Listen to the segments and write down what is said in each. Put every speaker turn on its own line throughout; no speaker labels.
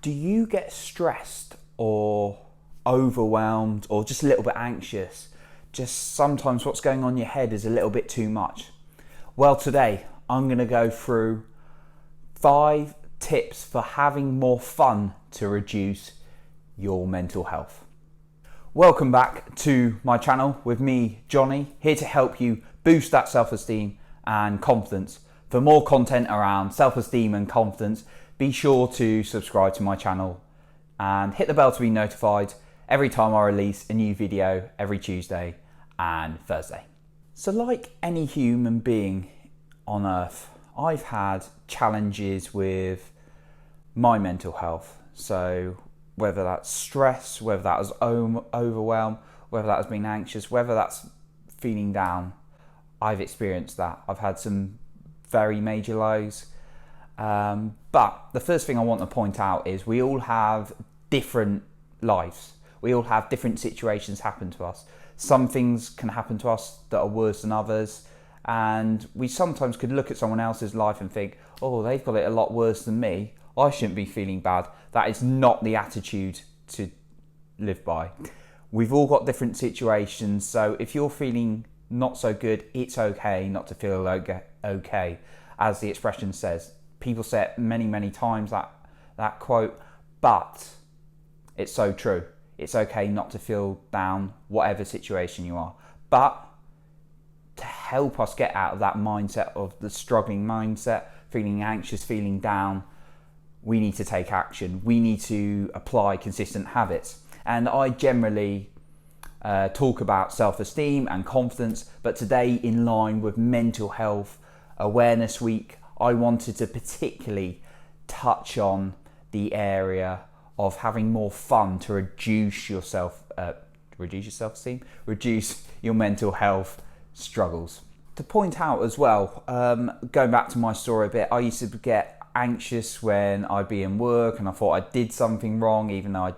Do you get stressed or overwhelmed or just a little bit anxious? Just sometimes what's going on in your head is a little bit too much. Well, today I'm going to go through 5 tips for having more fun to reduce your mental health. Welcome back to my channel with me, Jonny, here to help you boost that self-esteem and confidence. For more content around self-esteem and confidence, be sure to subscribe to my channel and hit the bell to be notified every time I release a new video every Tuesday and Thursday. So like any human being on earth, I've had challenges with my mental health. So whether that's stress, whether that was overwhelm, whether that has been anxious, whether that's feeling down, I've experienced that. I've had some very major lows. But the first thing I want to point out is we all have different lives. We all have different situations happen to us. Some things can happen to us that are worse than others. And we sometimes could look at someone else's life and think, oh, they've got it a lot worse than me. I shouldn't be feeling bad. That is not the attitude to live by. We've all got different situations. So if you're feeling not so good, it's okay not to feel okay, as the expression says. People say it many times, that quote, but it's so true. It's okay not to feel down, whatever situation you are. But to help us get out of that mindset of the struggling mindset, feeling anxious, feeling down, we need to take action. We need to apply consistent habits. And I generally talk about self-esteem and confidence, but today, in line with Mental Health Awareness Week, I wanted to particularly touch on the area of having more fun to reduce your self-esteem, reduce your mental health struggles. To point out as well, going back to my story a bit, I used to get anxious when I'd be in work and I thought I did something wrong, even though I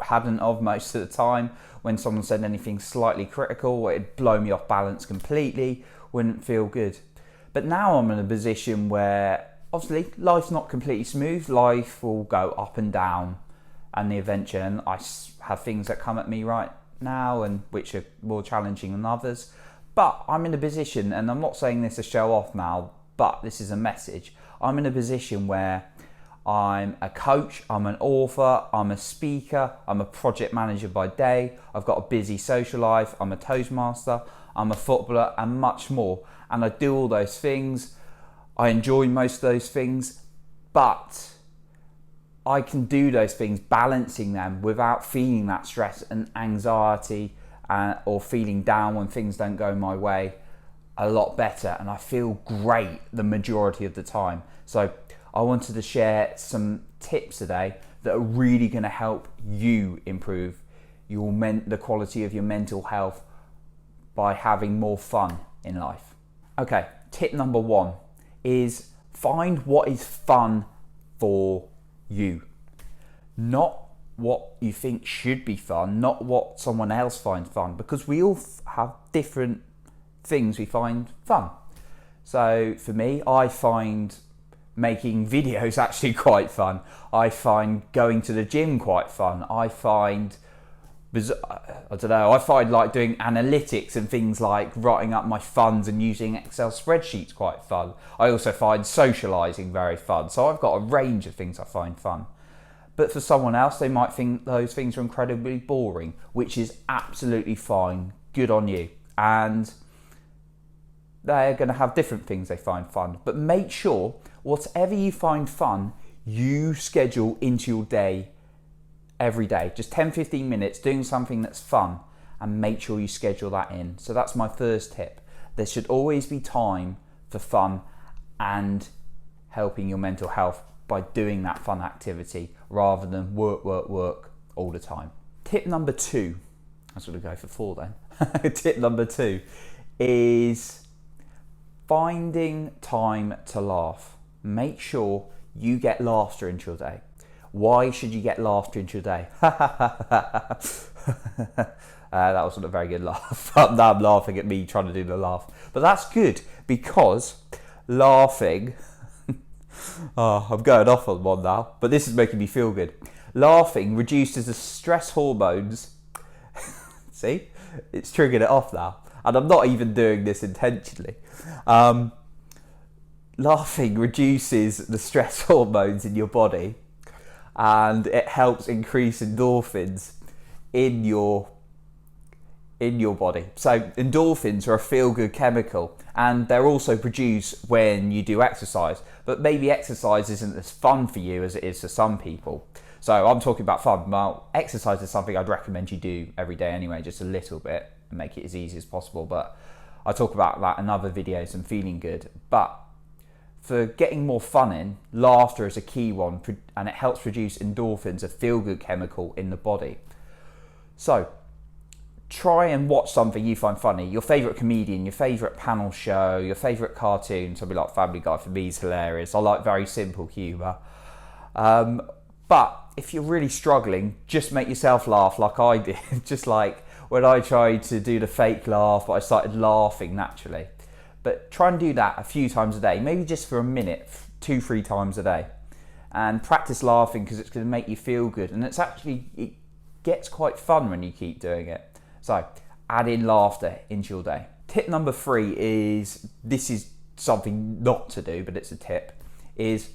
hadn't of most of the time. When someone said anything slightly critical, it'd blow me off balance completely, wouldn't feel good. But now I'm in a position where obviously life's not completely smooth. Life will go up and down and the adventure, and I have things that come at me right now and which are more challenging than others. But I'm in a position, and I'm not saying this to show off now, but this is a message. I'm in a position where I'm a coach, I'm an author, I'm a speaker, I'm a project manager by day, I've got a busy social life, I'm a Toastmaster, I'm a footballer, and much more. And I do all those things. I enjoy most of those things, but I can do those things, balancing them without feeling that stress and anxiety or feeling down when things don't go my way a lot better. And I feel great the majority of the time. So I wanted to share some tips today that are really going to help you improve the quality of your mental health by having more fun in life. Okay, tip number 1 is find what is fun for you. Not what you think should be fun, not what someone else finds fun, because we all have different things we find fun. So for me, I find making videos actually quite fun. I find going to the gym quite fun. I find like doing analytics and things like writing up my funds and using Excel spreadsheets quite fun. I also find socializing very fun. So I've got a range of things I find fun. But for someone else, they might think those things are incredibly boring, which is absolutely fine. Good on you. And they're going to have different things they find fun. But make sure whatever you find fun, you schedule into your day every day. Just 10-15 minutes doing something that's fun, and make sure you schedule that in. So that's my first tip. There should always be time for fun and helping your mental health by doing that fun activity rather than work all the time. Tip number 2, I was going to go for 4 then. Tip number 2 is finding time to laugh. Make sure you get laughter into your day. Why should you get laughter into your day? That wasn't a very good laugh. Now I'm laughing at me trying to do the laugh. But that's good, because laughing Oh, I'm going off on one now, but this is making me feel good. Laughing reduces the stress hormones. See, it's triggered it off now, and I'm not even doing this intentionally. Laughing reduces the stress hormones in your body, and it helps increase endorphins in your body. So endorphins are a feel-good chemical, and they're also produced when you do exercise. But maybe exercise isn't as fun for you as it is for some people. So I'm talking about fun. Well, exercise is something I'd recommend you do every day anyway, just a little bit, and make it as easy as possible. But I talk about that in other videos and feeling good. But for getting more fun in, laughter is a key one, and it helps produce endorphins, a feel-good chemical in the body. So try and watch something you find funny. Your favourite comedian, your favourite panel show, your favourite cartoon. Something like Family Guy for me is hilarious. I like very simple humour. But if you're really struggling, just make yourself laugh like I did. Just like when I tried to do the fake laugh, but I started laughing naturally. But try and do that a few times a day, maybe just for a minute, 2-3 times a day. And practice laughing, because it's going to make you feel good. And it gets quite fun when you keep doing it. So add in laughter into your day. Tip number 3 is, this is something not to do, but it's a tip, is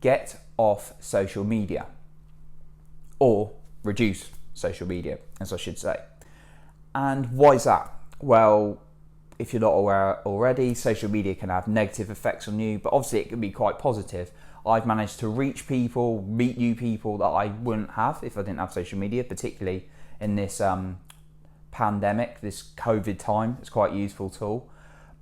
get off social media, or reduce social media, as I should say. And why is that? Well, if you're not aware already, social media can have negative effects on you, but obviously it can be quite positive. I've managed to reach people, meet new people that I wouldn't have if I didn't have social media, particularly in this pandemic, this COVID time. It's quite a useful tool.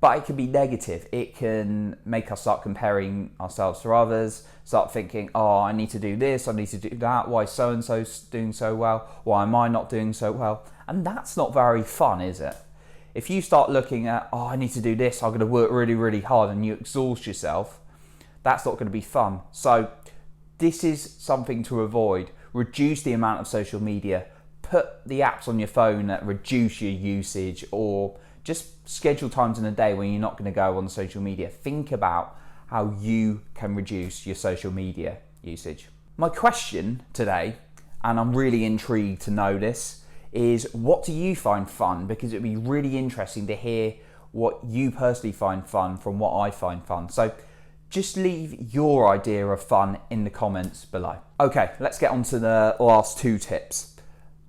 But it can be negative. It can make us start comparing ourselves to others, start thinking, oh, I need to do this, I need to do that, why so-and-so's doing so well, why am I not doing so well? And that's not very fun, is it? If you start looking at, oh, I need to do this, I'm going to work really, really hard, and you exhaust yourself, that's not going to be fun. So this is something to avoid. Reduce the amount of social media. Put the apps on your phone that reduce your usage, or just schedule times in a day when you're not going to go on social media. Think about how you can reduce your social media usage. My question today, and I'm really intrigued to know this, is what do you find fun? Because it'd be really interesting to hear what you personally find fun from what I find fun. So just leave your idea of fun in the comments below. Okay, let's get on to the last 2 tips.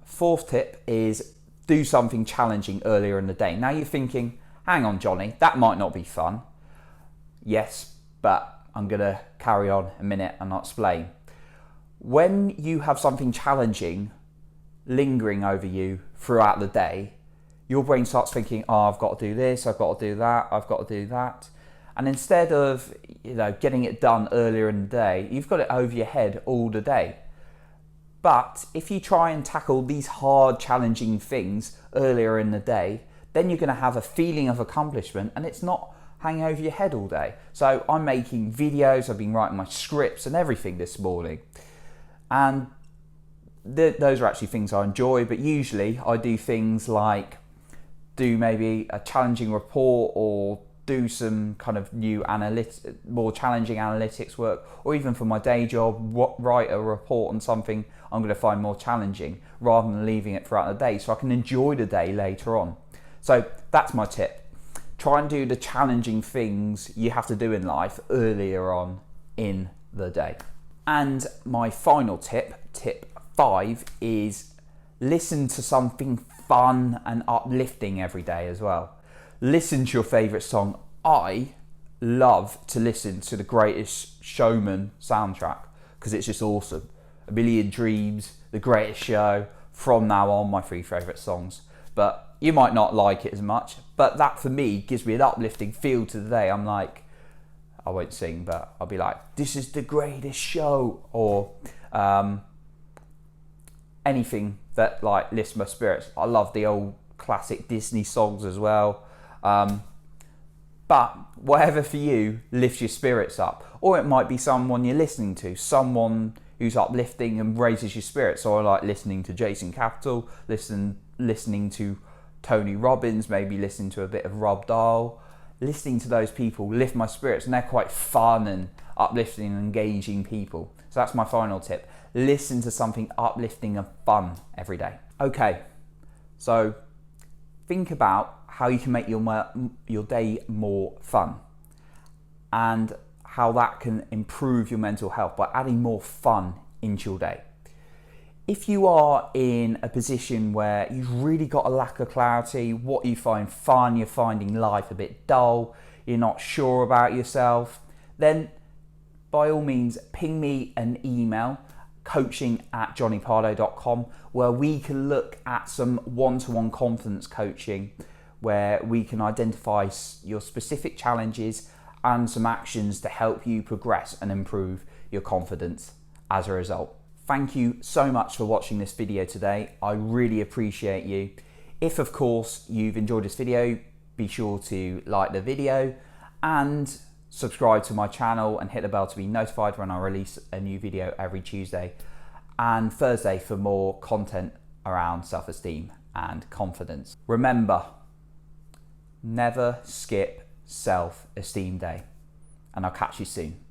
4th tip is do something challenging earlier in the day. Now you're thinking, hang on, Johnny, that might not be fun. Yes, but I'm gonna carry on a minute and I'll explain. When you have something challenging lingering over you throughout the day, your brain starts thinking, oh, I've got to do this, I've got to do that, I've got to do that. And instead of getting it done earlier in the day, you've got it over your head all the day. But if you try and tackle these hard, challenging things earlier in the day, then you're going to have a feeling of accomplishment, and it's not hanging over your head all day. So I'm making videos, I've been writing my scripts and everything this morning. And those are actually things I enjoy, but usually I do things like do maybe a challenging report, or do some kind of new more challenging analytics work, or even for my day job, write a report on something I'm going to find more challenging, rather than leaving it throughout the day, so I can enjoy the day later on. So that's my tip. Try and do the challenging things you have to do in life earlier on in the day. And my final tip, tip 5, is listen to something fun and uplifting every day as well. Listen to your favourite song. I love to listen to The Greatest Showman soundtrack, because it's just awesome. A Million Dreams, The Greatest Show, from now on my 3 favourite songs. But you might not like it as much, but that for me gives me an uplifting feel to the day. I'm like, I won't sing, but I'll be like, this is the greatest show, or anything that like lifts my spirits. I love the old classic Disney songs as well. But whatever for you lifts your spirits up. Or it might be someone you're listening to, someone who's uplifting and raises your spirits. So I like listening to Jason Capital, listening to Tony Robbins, maybe listening to a bit of Rob Dahl. Listening to those people lift my spirits, and they're quite fun, and uplifting and engaging people. So that's my final tip. Listen to something uplifting and fun every day. Okay, so think about how you can make your day more fun and how that can improve your mental health by adding more fun into your day. If you are in a position where you've really got a lack of clarity, what you find fun, you're finding life a bit dull, you're not sure about yourself, then by all means ping me an email, coaching@jonnypardoe.com, where we can look at some one-to-one confidence coaching where we can identify your specific challenges and some actions to help you progress and improve your confidence as a result. Thank you so much for watching this video today. I really appreciate you. If of course you've enjoyed this video, be sure to like the video and subscribe to my channel and hit the bell to be notified when I release a new video every Tuesday and Thursday for more content around self-esteem and confidence. Remember, never skip Self-Esteem Day, and I'll catch you soon.